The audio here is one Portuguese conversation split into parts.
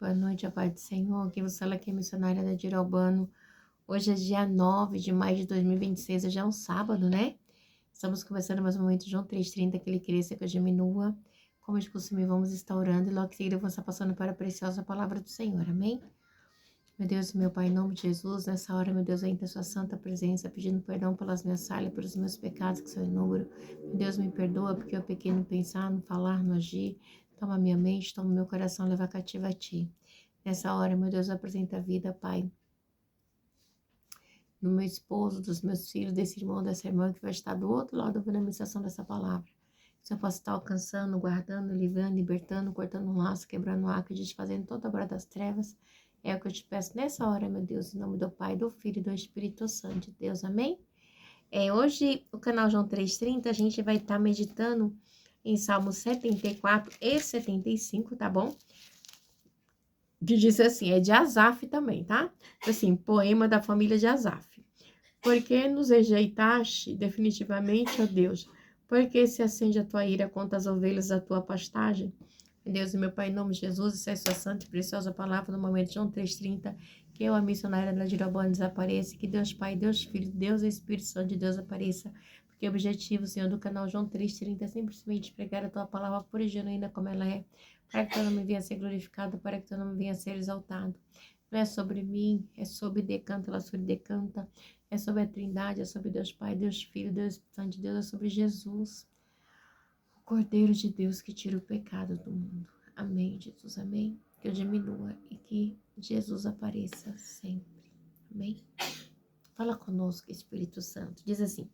boa noite, a paz do Senhor. Aqui você fala que é missionária da Dira Albano. Hoje é dia 9 de maio de 2026, hoje é um sábado, né? Estamos começando mais um momento, João 3,30, que ele cresça, que eu diminua. Como de costume, vamos estar orando e logo em seguida eu vou estar passando para a preciosa palavra do Senhor, amém? Meu Deus e meu Pai, em nome de Jesus, nessa hora, meu Deus, entra a sua santa presença, pedindo perdão pelas minhas falhas, pelos meus pecados que são em número. Meu Deus, me perdoa, porque eu pequei no pensar, no falar, no agir. Toma minha mente, toma meu coração, leva cativa a Ti. Nessa hora, meu Deus, apresenta a vida, Pai, do meu esposo, dos meus filhos, desse irmão, dessa irmã que vai estar do outro lado ouvindo a ministração dessa palavra. Se eu posso estar alcançando, guardando, livrando, libertando, cortando um laço, quebrando um acre, desfazendo toda a obra das trevas, é o que eu te peço nessa hora, meu Deus, em nome do Pai, do Filho e do Espírito Santo de Deus, amém? Hoje, o canal João 330, a gente vai estar meditando em Salmos 74 e 75, tá bom? Que diz assim, é de Asaf também, tá? Assim, poema da família de Asaf. Porque nos rejeitaste definitivamente, ó Deus? Porque se acende a tua ira contra as ovelhas da tua pastagem? Deus e meu Pai, em nome de Jesus, e se a sua santa e preciosa palavra no momento de João 3,30, que eu, a missionária da Dirobana, desapareça, que Deus Pai, Deus Filho, Deus e Espírito Santo de Deus apareça, porque o objetivo, Senhor, do canal João 3,30 é simplesmente pregar a tua palavra pura e genuína como ela é, para que teu nome venha a ser glorificado, para que teu nome venha a ser exaltado. Não é sobre mim, é sobre Decanta, ela sobre Decanta, é sobre a Trindade, é sobre Deus Pai, Deus Filho, Deus Espírito Santo de Deus, é sobre Jesus, o Cordeiro de Deus que tira o pecado do mundo. Amém, Jesus, amém. Que eu diminua e que Jesus apareça sempre. Amém. Fala conosco, Espírito Santo. Diz assim,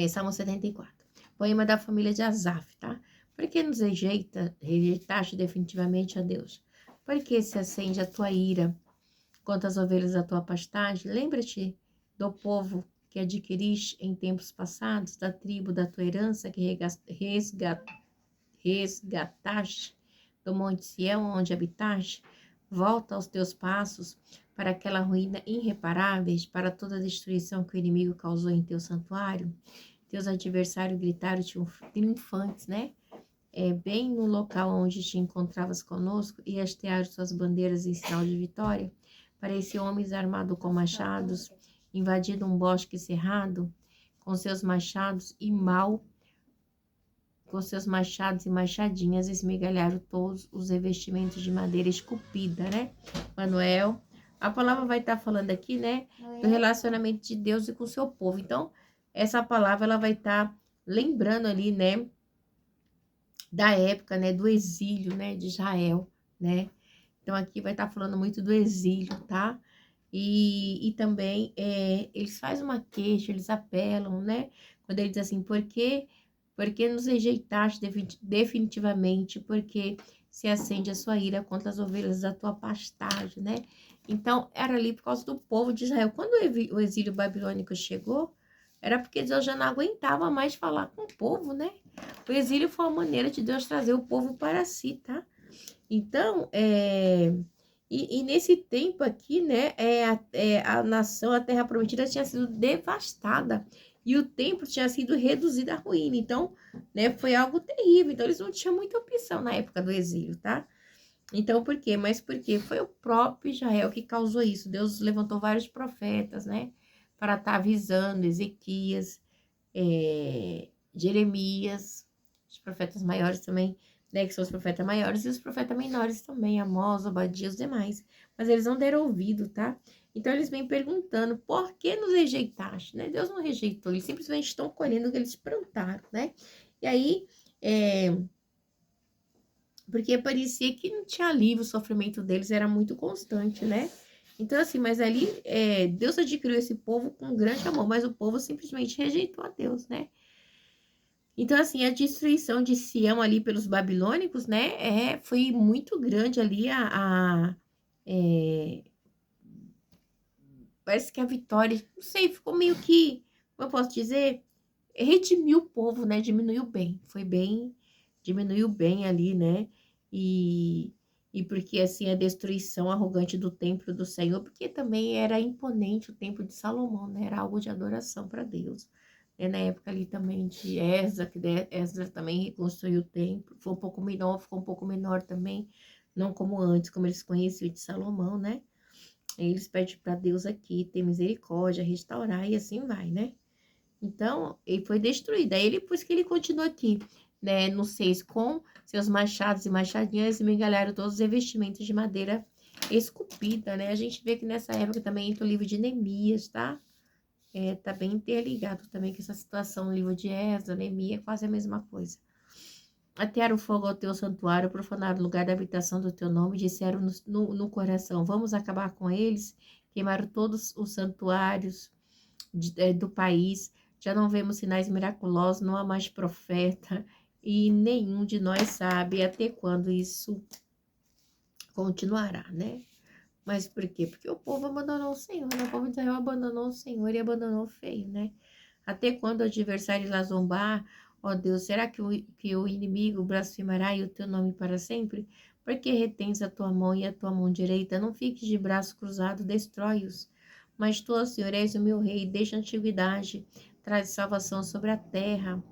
Salmo 74. Poema da família de Asaf, tá? Por que nos rejeitaste definitivamente a Deus? Por que se acende a tua ira contra as ovelhas da tua pastagem? Lembra-te do povo que adquiriste em tempos passados, da tribo da tua herança que resgataste do monte Sião, onde habitaste. Volta aos teus passos para aquela ruína irreparável, para toda a destruição que o inimigo causou em teu santuário. Teus adversários gritaram triunfantes, né? Bem no local onde te encontravas conosco, e hastearam suas bandeiras em sinal de vitória. Pareciam homens armados com machados, invadindo um bosque cerrado, com seus machados e machadinhas, esmigalharam todos os revestimentos de madeira esculpida, né? Manuel, a palavra vai estar falando aqui, né? Do relacionamento de Deus e com o seu povo. Então, essa palavra, ela vai estar lembrando ali, né? Da época, né? Do exílio, né? De Israel, né? Então, aqui vai estar falando muito do exílio, tá? E também, eles fazem uma queixa, eles apelam, né? Quando ele diz assim, porque nos rejeitaste definitivamente, porque se acende a sua ira contra as ovelhas da tua pastagem, né? Então, era ali por causa do povo de Israel. Quando o exílio babilônico chegou, era porque Deus já não aguentava mais falar com o povo, né? O exílio foi uma maneira de Deus trazer o povo para si, tá? Então, e nesse tempo aqui, né, a nação, a terra prometida tinha sido devastada e o templo tinha sido reduzido à ruína. Então, né, foi algo terrível. Então, eles não tinham muita opção na época do exílio, tá? Então, por quê? Mas por quê? Foi o próprio Israel que causou isso. Deus levantou vários profetas, né, para estar avisando Ezequias, Jeremias, os profetas maiores também, né, que são os profetas maiores, e os profetas menores também, Amós, Obadias, os demais. Mas eles não deram ouvido, tá? Então eles vêm perguntando, por que nos rejeitaste, né? Deus não rejeitou, eles simplesmente estão colhendo o que eles plantaram, né? E aí, porque parecia que não tinha alívio, o sofrimento deles era muito constante, né? Então, assim, mas ali, Deus adquiriu esse povo com grande amor, mas o povo simplesmente rejeitou a Deus, né? Então, assim, a destruição de Sião ali pelos babilônicos, né, foi muito grande ali, parece que a vitória, não sei, ficou meio que, como eu posso dizer, redimiu o povo, né, diminuiu bem ali, né, e porque, assim, a destruição arrogante do templo do Senhor, porque também era imponente o templo de Salomão, né, era algo de adoração para Deus. Na época ali também de Esdras, que Esdras também reconstruiu o templo, foi um pouco menor, ficou um pouco menor também, não como antes, como eles conheciam de Salomão, né? Eles pedem para Deus aqui ter misericórdia, restaurar e assim vai, né? Então, ele foi destruído. Aí ele, por isso que ele continua aqui, né, no 6, com seus machados e machadinhas, e migalharam todos os revestimentos de madeira esculpida, né? A gente vê que nessa época também entra o livro de Neemias, tá? Tá bem interligado também com essa situação, o livro de Esdras, Neemias, quase a mesma coisa. Atearam fogo ao teu santuário, profanaram o lugar da habitação do teu nome, disseram no coração, vamos acabar com eles, queimaram todos os santuários do país, já não vemos sinais miraculosos, não há mais profeta, e nenhum de nós sabe até quando isso continuará, né? Mas por quê? Porque o povo abandonou o Senhor, né? O povo de Israel abandonou o Senhor e abandonou o feio, né? Até quando o adversário lá zombar, ó Deus, será que o inimigo blasfemará e o teu nome para sempre? Porque retens a tua mão e a tua mão direita, não fiques de braço cruzado, destrói-os. Mas tu, ó Senhor, és o meu rei, deixa a antiguidade, traz salvação sobre a terra.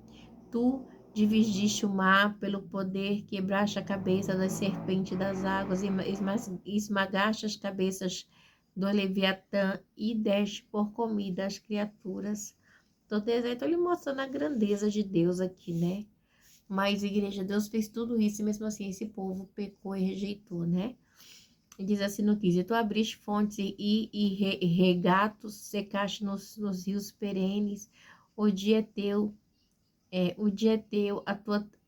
Tu dividiste o mar pelo poder, quebraste a cabeça da serpente das águas, e esmagaste as cabeças do Leviatã e deste por comida às criaturas do deserto. Ele mostrando a grandeza de Deus aqui, né? Mas, igreja, Deus fez tudo isso e mesmo assim esse povo pecou e rejeitou, né? E diz assim no 15, tu abriste fontes e regatos, secaste nos rios perenes, o dia é teu, o dia é teu,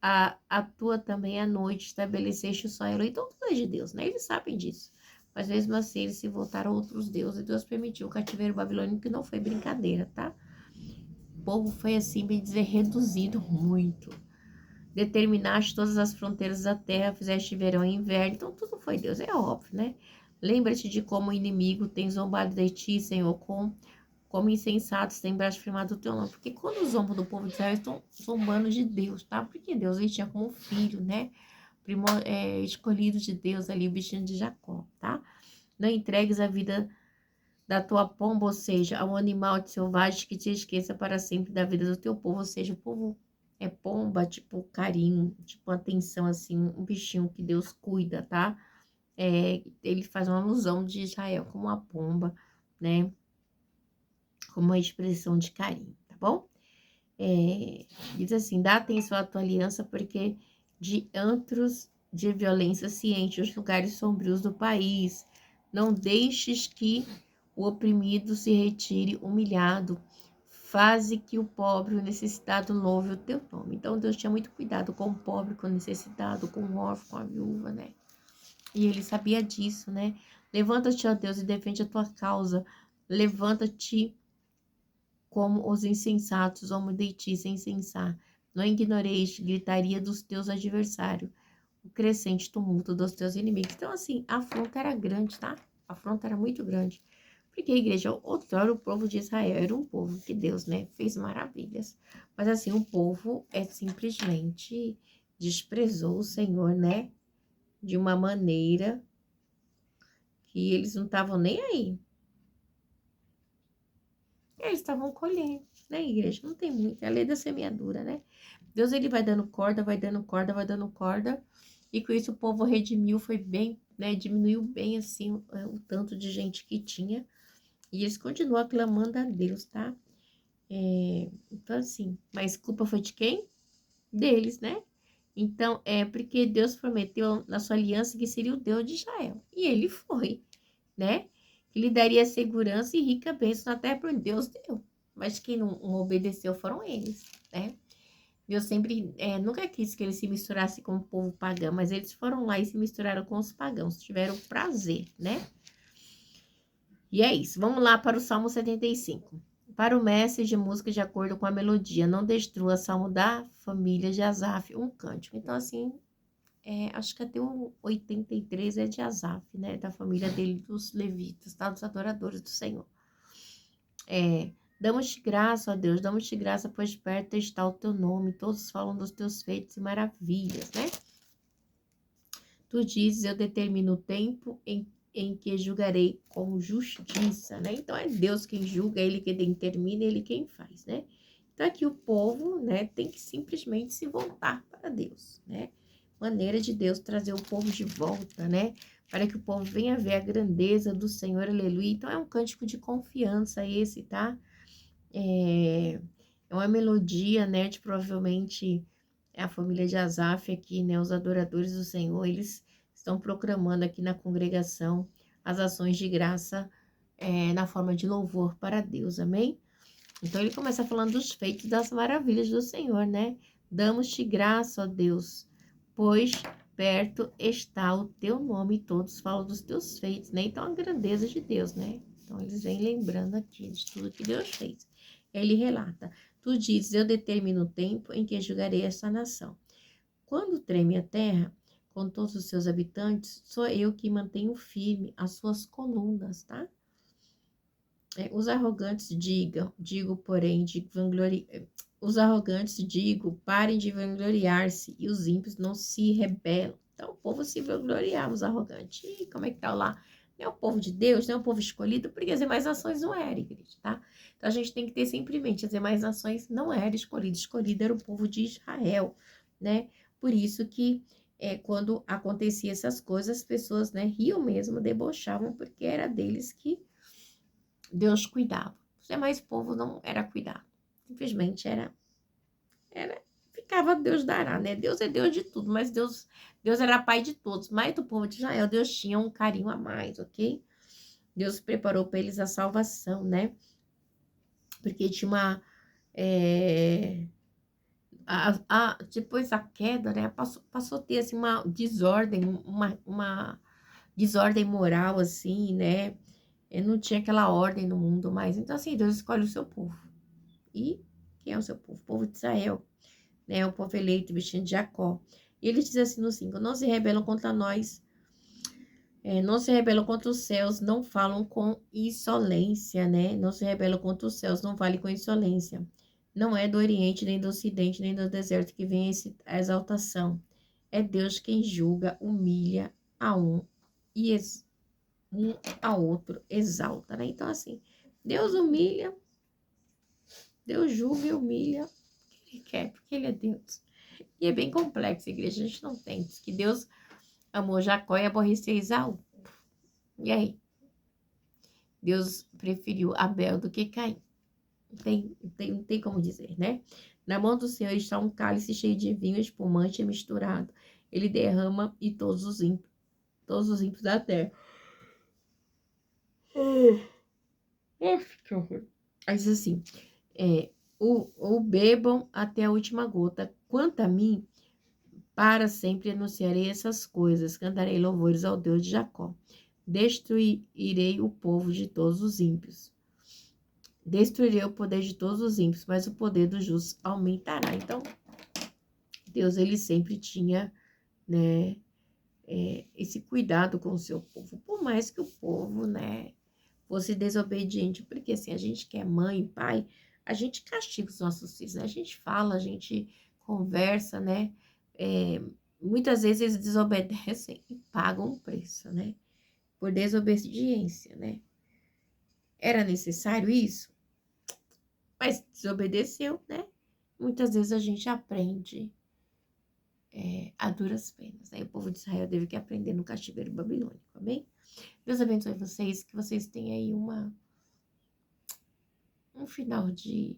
a tua também a noite, estabeleceste o sol. Então tudo é de Deus, né? Eles sabem disso. Mas mesmo assim eles se voltaram a outros deuses e Deus permitiu o cativeiro babilônico, que não foi brincadeira, tá? O povo foi assim, bem dizer, reduzido muito. Determinaste todas as fronteiras da terra, fizeste verão e inverno, então tudo foi Deus, é óbvio, né? Lembra-te de como o inimigo tem zombado de ti, Senhor, como insensatos tem blasfemado o teu nome. Porque quando zombam do povo de Israel, estão zombando de Deus, tá? Porque Deus ele tinha como filho, né? Escolhido de Deus ali, o bichinho de Jacó, tá? Não entregues a vida da tua pomba, ou seja, ao animal selvagem que te esqueça para sempre da vida do teu povo, ou seja, o povo é pomba, tipo carinho, tipo atenção, assim, um bichinho que Deus cuida, tá? Ele faz uma alusão de Israel como uma pomba, né? Como uma expressão de carinho, tá bom? Diz assim, dá atenção à tua aliança, porque de antros de violência se enchem os lugares sombrios do país. Não deixes que o oprimido se retire humilhado. Faze que o pobre, o necessitado, louve o teu nome. Então, Deus tinha muito cuidado com o pobre, com o necessitado, com o órfão, com a viúva, né? E ele sabia disso, né? Levanta-te, ó Deus, e defende a tua causa. Levanta-te como os insensatos, homem de ti sem cessar. Não ignoreis gritaria dos teus adversários, o crescente tumulto dos teus inimigos. Então, assim, a afronta era grande, tá? A afronta era muito grande. Porque a igreja, outrora, o povo de Israel era um povo que Deus, né, fez maravilhas. Mas, assim, o povo simplesmente desprezou o Senhor, né? De uma maneira que eles não estavam nem aí. Eles estavam colhendo, né, igreja? Não tem muito, é a lei da semeadura, né? Deus, ele vai dando corda, vai dando corda, vai dando corda, e com isso o povo redimiu, foi bem, né, diminuiu bem, assim, o tanto de gente que tinha, e eles continuam clamando a Deus, tá? Então, assim, mas culpa foi de quem? Deles, né? Então, porque Deus prometeu na sua aliança que seria o Deus de Israel, e ele foi, né? Que lhe daria segurança e rica bênção na terra, por Deus deu. Mas quem não obedeceu foram eles, né? Deus sempre, nunca quis que eles se misturassem com o povo pagão, mas eles foram lá e se misturaram com os pagãos, tiveram prazer, né? E é isso, vamos lá para o Salmo 75. Para o mestre de música de acordo com a melodia, não destrua, Salmo da família de Asaf, um cântico. Então, assim, acho que até o 83 é de Asaf, né? Da família dele, dos levitas, tá? Dos adoradores do Senhor. Damos-te graça, ó Deus, damos-te graça, pois perto está o teu nome, todos falam dos teus feitos e maravilhas, né? Tu dizes, eu determino o tempo em que julgarei com justiça, né? Então, é Deus quem julga, Ele quem determina, Ele quem faz, né? Então, aqui o povo, né, tem que simplesmente se voltar para Deus, né? maneira de Deus trazer o povo de volta, né? Para que o povo venha ver a grandeza do Senhor, aleluia. Então é um cântico de confiança esse, tá? É uma melodia, né? De provavelmente é a família de Asaf aqui, né? Os adoradores do Senhor, eles estão proclamando aqui na congregação as ações de graça na forma de louvor para Deus, amém? Então ele começa falando dos feitos das maravilhas do Senhor, né? Damos-te graça, ó Deus, pois perto está o teu nome, e todos falam dos teus feitos, né? Então a grandeza de Deus, né? Então eles vêm lembrando aqui de tudo que Deus fez. Ele relata: tu dizes, eu determino o tempo em que julgarei esta nação. Quando treme a terra, com todos os seus habitantes, sou eu que mantenho firme as suas colunas, tá? Os arrogantes os arrogantes parem de vangloriar-se, e os ímpios não se rebelam. Então, o povo se vangloriava, os arrogantes. E como é que tá lá? Não é o povo de Deus, não é o povo escolhido, porque as demais nações não eram, igreja, tá? Então, a gente tem que ter sempre em mente, as demais nações não eram escolhidas, escolhido era o povo de Israel, né? Por isso que, quando acontecia essas coisas, as pessoas, né, riam mesmo, debochavam, porque era deles que Deus cuidava. Os demais povo não era cuidado. Simplesmente ficava Deus dará, né? Deus é Deus de tudo, mas Deus era pai de todos. Mas do povo de Israel, Deus tinha um carinho a mais, ok? Deus preparou para eles a salvação, né? Porque tinha uma... depois da queda, né? Passou a ter, assim, uma desordem, uma desordem moral, assim, né? Não tinha aquela ordem no mundo mais. Então, assim, Deus escolhe o seu povo. E quem é o seu povo? O povo de Israel, né? O povo eleito, vestido de Jacó. E ele diz assim no 5: não se rebelam contra nós, não se rebelam contra os céus, não falam com insolência, né? Não se rebelam contra os céus, não falem com insolência. Não é do Oriente, nem do Ocidente, nem do deserto que vem a exaltação. É Deus quem julga, humilha a um e um a outro exalta, né? Então, assim, Deus humilha, Deus julga e humilha Ele quer, porque Ele é Deus. E é bem complexo, igreja, a gente não tem. Diz que Deus amou Jacó e aborreceu Esaú. E aí? Deus preferiu Abel do que Caim. Não tem como dizer, né? Na mão do Senhor está um cálice cheio de vinho espumante e misturado. Ele derrama e todos os ímpios da terra. Que horror. Aí diz assim, o bebam até a última gota. Quanto a mim, para sempre anunciarei essas coisas, cantarei louvores ao Deus de Jacó. Destruirei o povo de todos os ímpios. Destruirei o poder de todos os ímpios, mas o poder dos justos aumentará. Então, Deus, ele sempre tinha, né, esse cuidado com o seu povo. Por mais que o povo, né, fosse desobediente, porque assim, a gente que é mãe, pai, a gente castiga os nossos filhos, né? A gente fala, a gente conversa, né? Muitas vezes eles desobedecem e pagam o preço, né? Por desobediência, né? Era necessário isso? Mas desobedeceu, né? Muitas vezes a gente aprende a duras penas, né? O povo de Israel teve que aprender no cativeiro babilônico, amém? Deus abençoe vocês, que vocês tenham aí um final de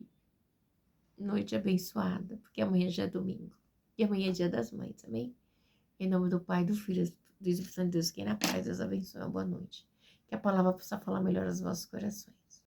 noite abençoada, porque amanhã já é domingo. E amanhã é dia das mães, amém? Em nome do Pai, do Filho e do Espírito Santo de Deus, que na paz, Deus abençoe, uma boa noite. Que a palavra possa falar melhor aos vossos corações.